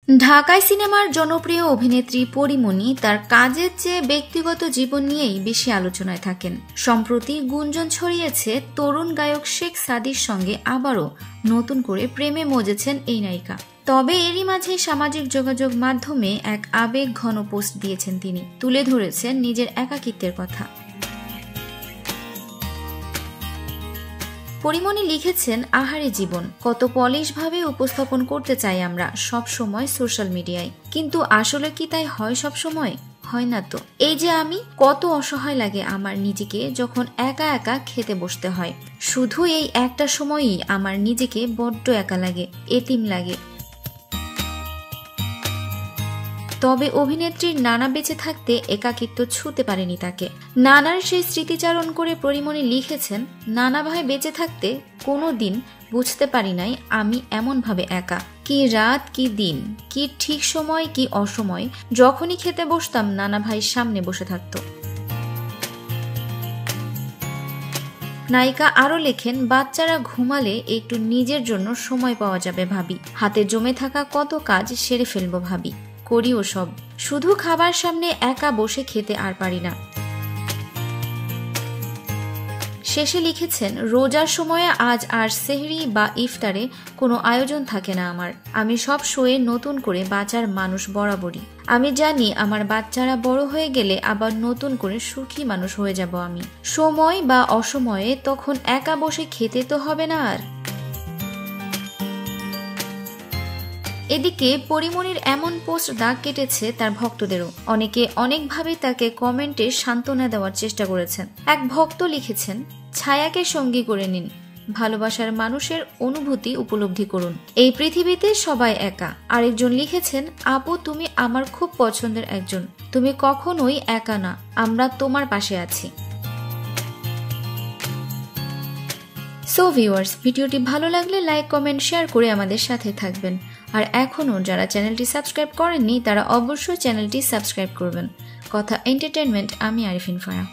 ঢাকাই সিনেমার জনপ্রিয় অভিনেত্রী পরীমণি তার কাজের চেয়ে ব্যক্তিগত জীবন নিয়েই বেশি আলোচনায় থাকেন। সম্প্রতি গুঞ্জন ছড়িয়েছে তরুণ গায়ক শেখ সাদির সঙ্গে আবারও নতুন করে প্রেমে মজেছেন এই নায়িকা। তবে এরই মাঝে সামাজিক যোগাযোগ মাধ্যমে এক আবেগ ঘন পোস্ট দিয়েছেন তিনি, তুলে ধরেছেন নিজের একাকিত্বের কথা। পরীমণি লিখেছেন, আহারে জীবন, কত পলিশভাবে উপস্থাপন করতে চাই আমরা সব সময় সোশ্যাল মিডিয়ায়, কিন্তু আসলে কি তাই হয় সব সময়? হয় না তো। এই যে আমি, কত অসহায় লাগে আমার নিজেকে যখন একা একা খেতে বসতে হয়। শুধু এই একটা সময়ই আমার নিজেকে বড্ড একা লাগে, এতিম লাগে। তবে অভিনেত্রীর নানা বেঁচে থাকতে একাকিত্ব ছুঁতে পারেনি তাকে। নানার সেই স্মৃতিচারণ করে পরীমণি লিখেছেন, নানা ভাই বেঁচে থাকতে কোনো দিন বুঝতে পারি নাই আমি এমনভাবে একা। কি রাত কি দিন, কি ঠিক সময় কি অসময়, যখনই খেতে বসতাম নানা ভাই সামনে বসে থাকত। নায়িকা আরও লেখেন, বাচ্চারা ঘুমালে একটু নিজের জন্য সময় পাওয়া যাবে ভাবি, হাতে জমে থাকা কত কাজ সেরে ফেলবো ভাবি, করিও সব, শুধু খাবার সামনে একা বসে খেতে আর পারি না। শেষে লিখেছেন, রোজার সময়ে আজ আর সেহরি বা ইফতারে কোনো আয়োজন থাকে না আমার। আমি সব শোয়ে নতুন করে বাঁচার মানুষ বরাবরই। আমি জানি আমার বাচ্চারা বড় হয়ে গেলে আবার নতুন করে সুখী মানুষ হয়ে যাব আমি। সময় বা অসময়ে তখন একা বসে খেতে তো হবে না আর। এদিকে পরীমণির এমন পোস্ট দাগ কেটেছে তার ভক্তদেরও। অনেকে অনেকভাবে তাকে কমেন্টে সান্ত্বনা দেওয়ার চেষ্টা করেছেন। এক ভক্ত লিখেছেন, ছায়াকে সঙ্গী করে নিন, ভালোবাসার মানুষের অনুভূতি উপলব্ধি করুন, এই পৃথিবীতে সবাই একা। আরেকজন লিখেছেন, আপু তুমি আমার খুব পছন্দের একজন, তুমি কখনোই একা না, আমরা তোমার পাশে আছি। সো ভিউয়ার্স, ভিডিওটি ভালো লাগলে লাইক কমেন্ট শেয়ার করে আমাদের সাথে থাকবেন। আর এখনও যারা চ্যানেলটি সাবস্ক্রাইব করেননি তারা অবশ্যই চ্যানেলটি সাবস্ক্রাইব করবেন। কথা এন্টারটেইনমেন্ট, আমি আরিফিন ফারা।